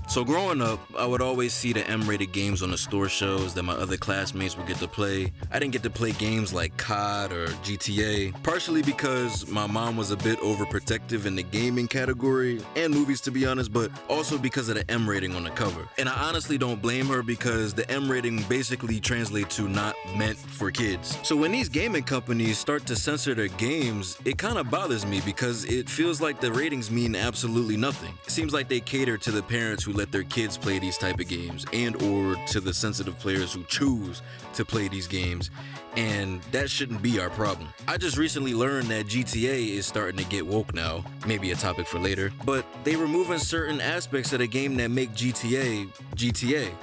So growing up, I would always see the M-rated games on the store shelves that my other classmates would get to play. I didn't get to play games like COD or GTA, partially because my mom was a bit overprotective in the gaming category, and movies to be honest, but also because of the M rating on the cover. And I honestly don't blame her because the M rating basically translates to not meant for kids. So when these gaming companies start to censor their games, it kind of bothers me because it feels like the ratings mean absolutely nothing. It seems like they cater to the parents who let their kids play these type of games and or to the sensitive players who choose to play these games, and that shouldn't be our problem. I just recently learned that GTA is starting to get woke now, maybe a topic for later, but they removing certain aspects of the game that make GTA,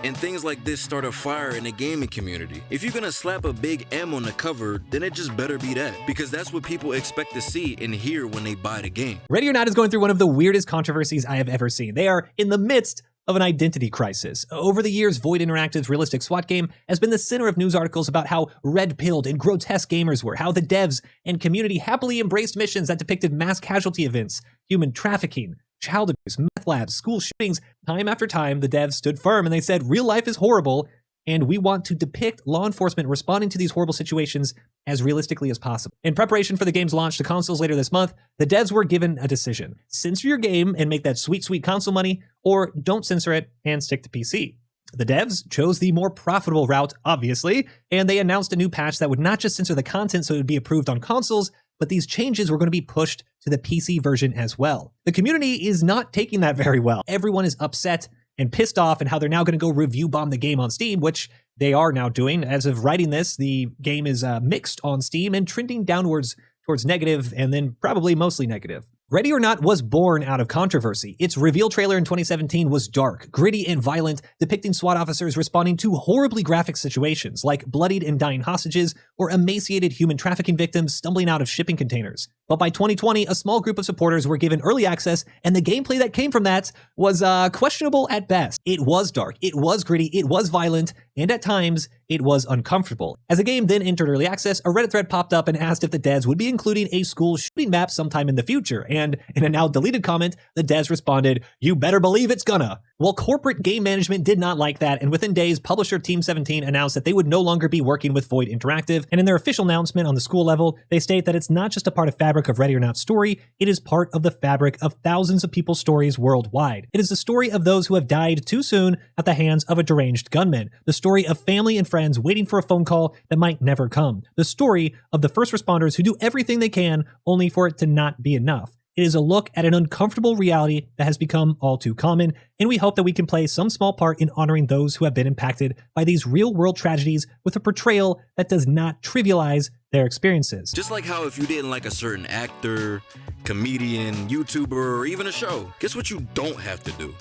and things like this start a fire in the gaming community. If you're gonna slap a big M on the cover, then it just better be that, because that's what people expect to see and hear when they buy the game. Ready or Not is going through one of the weirdest controversies I have ever seen. They are in the midst of an identity crisis. Over the years, Void Interactive's realistic SWAT game has been the center of news articles about how red-pilled and grotesque gamers were, how the devs and community happily embraced missions that depicted mass casualty events, human trafficking, child abuse, meth labs, school shootings. Time after time, the devs stood firm and they said, real life is horrible, and we want to depict law enforcement responding to these horrible situations as realistically as possible. In preparation for the game's launch to consoles later this month, the devs were given a decision. Censor your game and make that sweet, sweet console money, or don't censor it and stick to PC. The devs chose the more profitable route, obviously, and they announced a new patch that would not just censor the content so it would be approved on consoles, but these changes were going to be pushed to the PC version as well. The community is not taking that very well. Everyone is upset and pissed off and how they're now going to go review bomb the game on Steam, which they are now doing. As of writing this, the game is mixed on Steam and trending downwards towards negative and then probably mostly negative. Ready or Not was born out of controversy. Its reveal trailer in 2017 was dark, gritty, and violent, depicting SWAT officers responding to horribly graphic situations like bloodied and dying hostages or emaciated human trafficking victims stumbling out of shipping containers. But by 2020, a small group of supporters were given early access, and the gameplay that came from that was questionable at best. It was dark, it was gritty, it was violent, and at times, it was uncomfortable. As the game then entered early access, a Reddit thread popped up and asked if the devs would be including a school shooting map sometime in the future, and in a now deleted comment, the devs responded, "You better believe it's gonna." Well, corporate game management did not like that, and within days, publisher Team 17 announced that they would no longer be working with Void Interactive, and in their official announcement on the school level, they state that it's not just a part of fabric of Ready or Not story, it is part of the fabric of thousands of people's stories worldwide. It is the story of those who have died too soon at the hands of a deranged gunman, the story of family and friends waiting for a phone call that might never come, the story of the first responders who do everything they can only for it to not be enough. It is a look at an uncomfortable reality that has become all too common, and we hope that we can play some small part in honoring those who have been impacted by these real-world tragedies with a portrayal that does not trivialize their experiences. Just like how if you didn't like a certain actor, comedian, YouTuber, or even a show, guess what you don't have to do?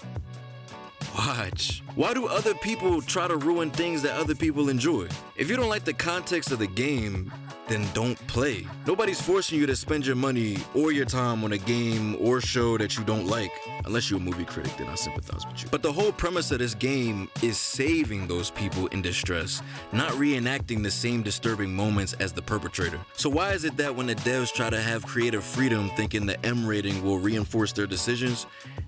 Watch. Why do other people try to ruin things that other people enjoy? If you don't like the context of the game, then don't play. Nobody's forcing you to spend your money or your time on a game or show that you don't like. Unless you're a movie critic, then I sympathize with you. But the whole premise of this game is saving those people in distress, not reenacting the same disturbing moments as the perpetrator. So why is it that when the devs try to have creative freedom thinking the M rating will reinforce their decisions,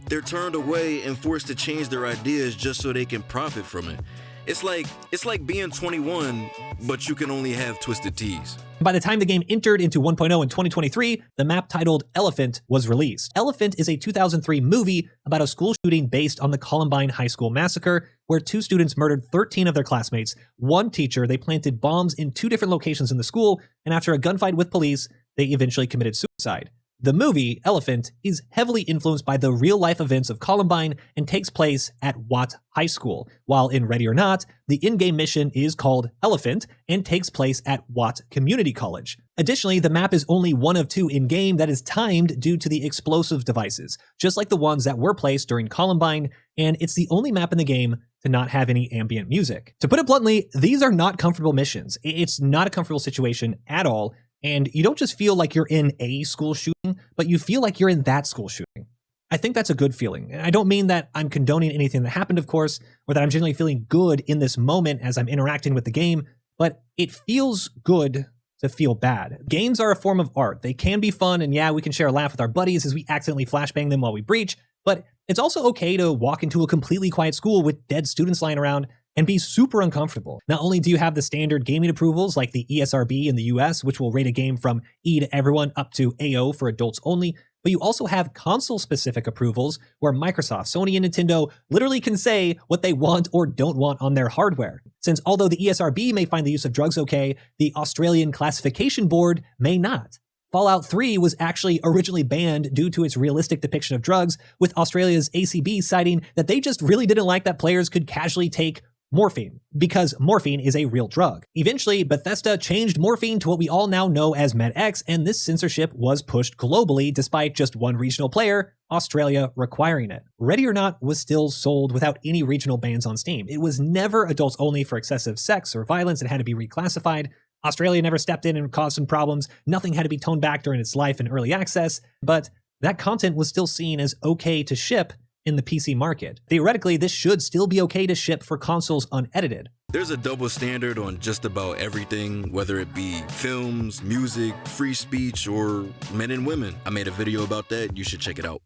they're turned away and forced to change their ideas just so they can profit from it? It's like being 21, but you can only have twisted teas. By the time the game entered into 1.0 in 2023, the map titled Elephant was released. Elephant is a 2003 movie about a school shooting based on the Columbine High School massacre, where 2 students murdered 13 of their classmates. One teacher, they planted bombs in 2 different locations in the school, and after a gunfight with police, they eventually committed suicide. The movie, Elephant, is heavily influenced by the real-life events of Columbine and takes place at Watt High School, while in Ready or Not, the in-game mission is called Elephant and takes place at Watt Community College. Additionally, the map is only one of 2 in-game that is timed due to the explosive devices, just like the ones that were placed during Columbine, and it's the only map in the game to not have any ambient music. To put it bluntly, these are not comfortable missions. It's not a comfortable situation at all. And you don't just feel like you're in a school shooting, but you feel like you're in that school shooting. I think that's a good feeling. And I don't mean that I'm condoning anything that happened, of course, or that I'm generally feeling good in this moment as I'm interacting with the game, but it feels good to feel bad. Games are a form of art. They can be fun, and yeah, we can share a laugh with our buddies as we accidentally flashbang them while we breach, But it's also okay to walk into a completely quiet school with dead students lying around and be super uncomfortable. Not only do you have the standard gaming approvals like the ESRB in the US, which will rate a game from E to everyone up to AO for adults only, but you also have console-specific approvals where Microsoft, Sony, and Nintendo literally can say what they want or don't want on their hardware. Since although the ESRB may find the use of drugs okay, the Australian Classification Board may not. Fallout 3 was actually originally banned due to its realistic depiction of drugs, with Australia's ACB citing that they just really didn't like that players could casually take morphine, because morphine is a real drug. Eventually, Bethesda changed morphine to what we all now know as MedX, and this censorship was pushed globally despite just one regional player, Australia, requiring it. Ready or Not was still sold without any regional bans on Steam. It was never adults only for excessive sex or violence. It had to be reclassified. Australia never stepped in and caused some problems. Nothing had to be toned back during its life in early access, but that content was still seen as okay to ship in the PC market. Theoretically, this should still be okay to ship for consoles unedited. There's a double standard on just about everything, whether it be films, music, free speech, or men and women. I made a video about that, you should check it out.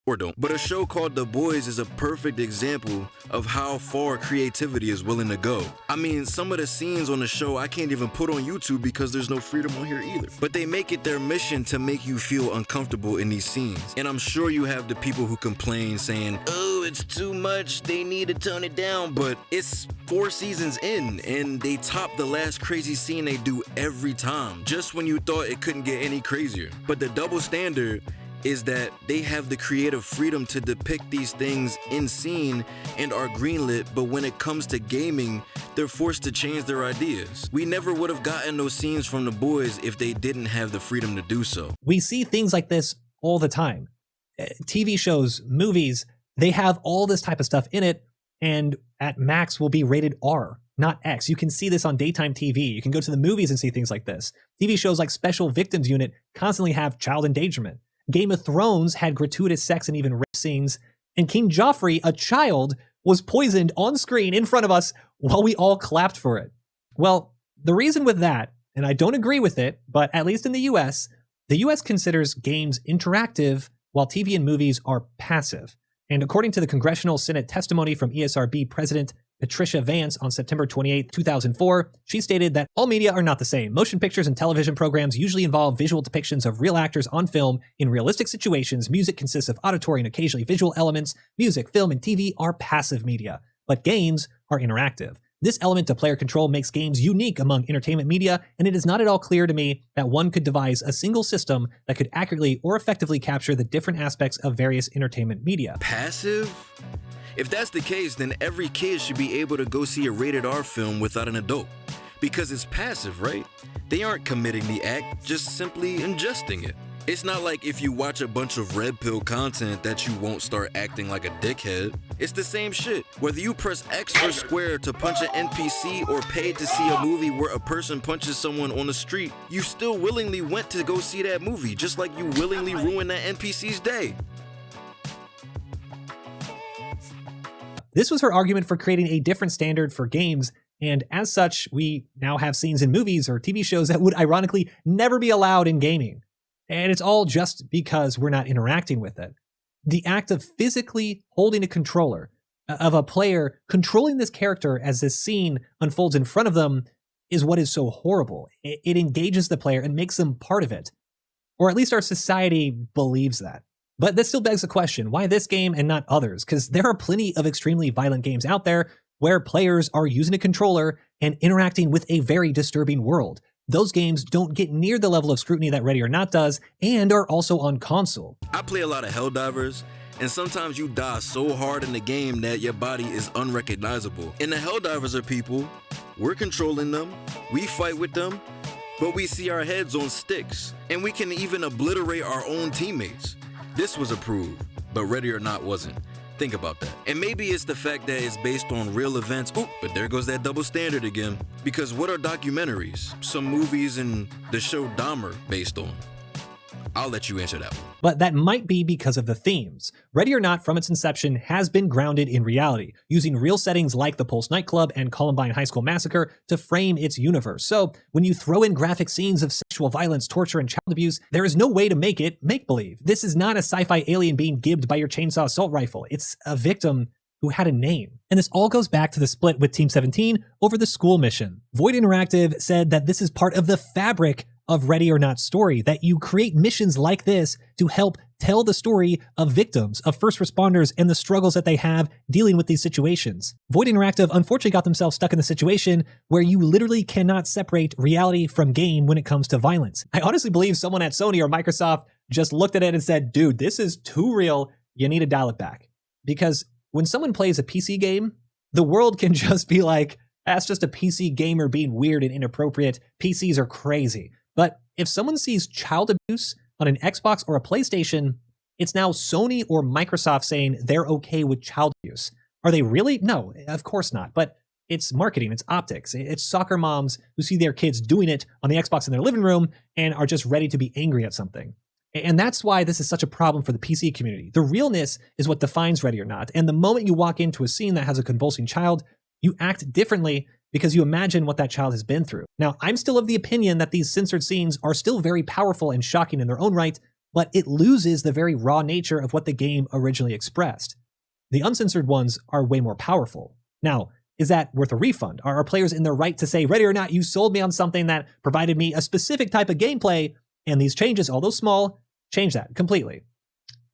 Or don't. But a show called The Boys is a perfect example of how far creativity is willing to go. I mean, some of the scenes on the show I can't even put on YouTube because there's no freedom on here either. But they make it their mission to make you feel uncomfortable in these scenes. And I'm sure you have the people who complain saying, oh, it's too much, they need to tone it down. But it's 4 seasons in and they top the last crazy scene they do every time, just when you thought it couldn't get any crazier. But the double standard is that they have the creative freedom to depict these things in scene and are greenlit, but when it comes to gaming, they're forced to change their ideas. We never would have gotten those scenes from The Boys if they didn't have the freedom to do so. We see things like this all the time. TV shows, movies, they have all this type of stuff in it, and at max will be rated R, not X. You can see this on daytime TV. You can go to the movies and see things like this. TV shows like Special Victims Unit constantly have child endangerment. Game of Thrones had gratuitous sex and even rape scenes, and King Joffrey, a child, was poisoned on screen in front of us while we all clapped for it. Well, the reason with that, and I don't agree with it, but at least in the US considers games interactive while TV and movies are passive. And according to the Congressional Senate testimony from ESRB President Patricia Vance on September 28, 2004, she stated that all media are not the same. Motion pictures and television programs usually involve visual depictions of real actors on film in realistic situations. Music consists of auditory and occasionally visual elements. Music, film, and TV are passive media, but games are interactive. This element of player control makes games unique among entertainment media, and it is not at all clear to me that one could devise a single system that could accurately or effectively capture the different aspects of various entertainment media. Passive? If that's the case, then every kid should be able to go see a rated R film without an adult. Because it's passive, right? They aren't committing the act, just simply ingesting it. It's not like if you watch a bunch of red pill content that you won't start acting like a dickhead. It's the same shit. Whether you press X or square to punch an NPC or paid to see a movie where a person punches someone on the street, you still willingly went to go see that movie, just like you willingly ruined that NPC's day. This was her argument for creating a different standard for games, and as such, we now have scenes in movies or TV shows that would ironically never be allowed in gaming. And it's all just because we're not interacting with it. The act of physically holding a controller, of a player controlling this character as this scene unfolds in front of them, is what is so horrible. It engages the player and makes them part of it. Or at least our society believes that. But this still begs the question, why this game and not others? Because there are plenty of extremely violent games out there where players are using a controller and interacting with a very disturbing world. Those games don't get near the level of scrutiny that Ready or Not does, and are also on console. I play a lot of Helldivers, and sometimes you die so hard in the game that your body is unrecognizable. And the Helldivers are people, we're controlling them, we fight with them, but we see our heads on sticks, and we can even obliterate our own teammates. This was approved, but Ready or Not wasn't. Think about that. And maybe it's the fact that it's based on real events. Ooh, but there goes that double standard again. Because what are documentaries? Some movies and the show Dahmer based on. I'll let you answer that one. But that might be because of the themes. Ready or Not, from its inception, has been grounded in reality, using real settings like the Pulse nightclub and Columbine High School massacre to frame its universe. So when you throw in graphic scenes of sexual violence, torture, and child abuse, there is no way to make it make-believe. This is not a sci-fi alien being gibbed by your chainsaw assault rifle. It's a victim who had a name. And this all goes back to the split with Team 17 over the school mission. Void Interactive said that this is part of the fabric of Ready or Not story, that you create missions like this to help tell the story of victims, of first responders, and the struggles that they have dealing with these situations. Void Interactive unfortunately got themselves stuck in the situation where you literally cannot separate reality from game when it comes to violence. I honestly believe someone at Sony or Microsoft just looked at it and said, dude, this is too real. You need to dial it back. Because when someone plays a PC game, the world can just be like, that's just a PC gamer being weird and inappropriate. PCs are crazy. But if someone sees child abuse on an Xbox or a PlayStation, it's now Sony or Microsoft saying they're okay with child abuse. Are they really? No, of course not. But it's marketing, it's optics. It's soccer moms who see their kids doing it on the Xbox in their living room and are just ready to be angry at something. And that's why this is such a problem for the PC community. The realness is what defines Ready or Not. And the moment you walk into a scene that has a convulsing child, you act differently because you imagine what that child has been through. Now, I'm still of the opinion that these censored scenes are still very powerful and shocking in their own right, but it loses the very raw nature of what the game originally expressed. The uncensored ones are way more powerful. Now, is that worth a refund? Are players in their right to say, Ready or Not, you sold me on something that provided me a specific type of gameplay, and these changes, although small, change that completely?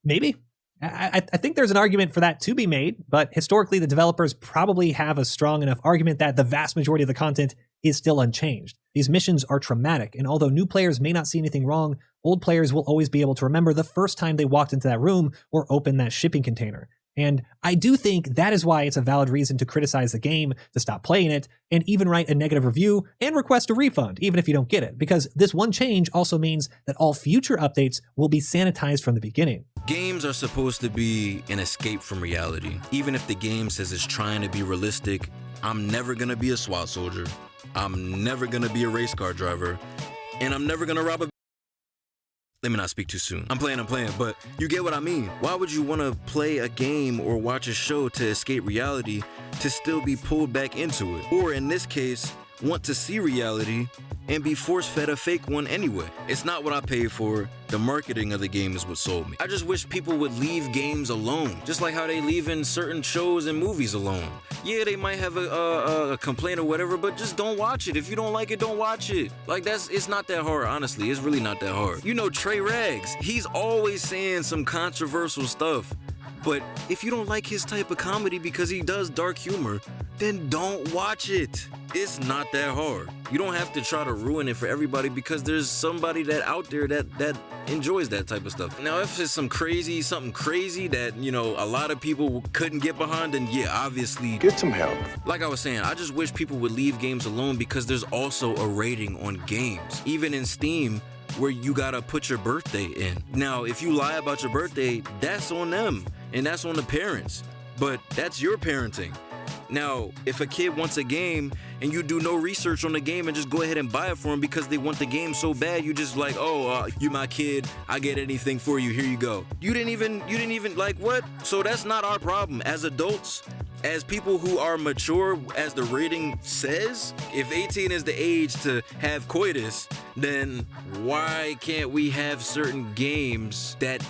Maybe. I think there's an argument for that to be made, but historically the developers probably have a strong enough argument that the vast majority of the content is still unchanged. These missions are traumatic, and although new players may not see anything wrong, old players will always be able to remember the first time they walked into that room or opened that shipping container. And I do think that is why it's a valid reason to criticize the game, to stop playing it, and even write a negative review and request a refund, even if you don't get it, because this one change also means that all future updates will be sanitized from the beginning. Games are supposed to be an escape from reality. Even if the game says it's trying to be realistic, I'm never gonna be a SWAT soldier, I'm never gonna be a race car driver, and I'm never gonna rob a... Let me not speak too soon. I'm playing, but you get what I mean. Why would you want to play a game or watch a show to escape reality to still be pulled back into it? Or in this case, want to see reality and be force-fed a fake one anyway. It's not what I paid for. The marketing of the game is what sold me. I just wish people would leave games alone, just like how they leave in certain shows and movies alone. Yeah, they might have a complaint or whatever, but just don't watch it. If you don't like it, don't watch it. Like, it's not that hard, honestly. It's really not that hard. You know Trey Rags, he's always saying some controversial stuff. But if you don't like his type of comedy because he does dark humor, then don't watch it. It's not that hard. You don't have to try to ruin it for everybody because there's somebody out there that enjoys that type of stuff. Now, if it's something crazy that, you know, a lot of people couldn't get behind, then yeah, obviously get some help. Like I was saying, I just wish people would leave games alone because there's also a rating on games. Even in Steam, where you gotta put your birthday in. Now, if you lie about your birthday, that's on them, and that's on the parents. But that's your parenting. Now, if a kid wants a game and you do no research on the game and just go ahead and buy it for them because they want the game so bad, you just like, you my kid, I get anything for you, here you go. You didn't even like, what? So that's not our problem. As adults, as people who are mature, as the rating says, if 18 is the age to have coitus, then why can't we have certain games that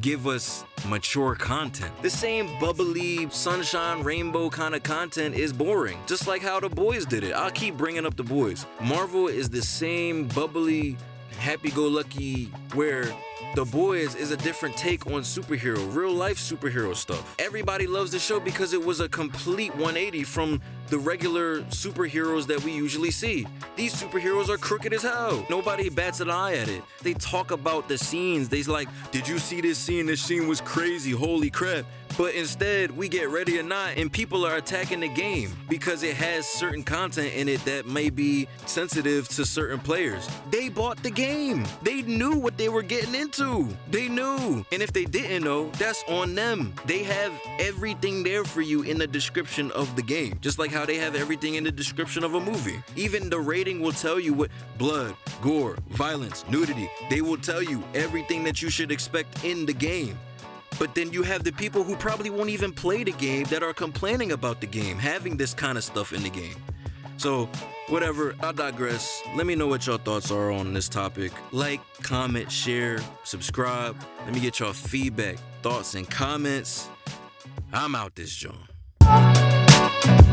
give us mature content? The same bubbly, sunshine, rainbow kind of content is boring, just like how The Boys did it. I'll keep bringing up The Boys. Marvel is the same bubbly, happy-go-lucky, where The Boys is a different take on superhero, real-life superhero stuff. Everybody loves the show because it was a complete 180 from the regular superheroes that we usually see. These superheroes are crooked as hell. Nobody bats an eye at it. They talk about the scenes. They's like, did you see this scene? This scene was crazy, holy crap. But instead, we get Ready or Not, and people are attacking the game because it has certain content in it that may be sensitive to certain players. They bought the game. They knew what they were getting into. They knew. And if they didn't know, that's on them. They have everything there for you in the description of the game. Just like how how they have everything in the description of a movie. Even the rating will tell you what blood, gore, violence, nudity. They will tell you everything that you should expect in the game. But then you have the people who probably won't even play the game that are complaining about the game having this kind of stuff in the game. So, whatever, I digress. Let me know what your thoughts are on this topic. Like, comment, share, subscribe. Let me get your feedback, thoughts, and comments. I'm out this joint.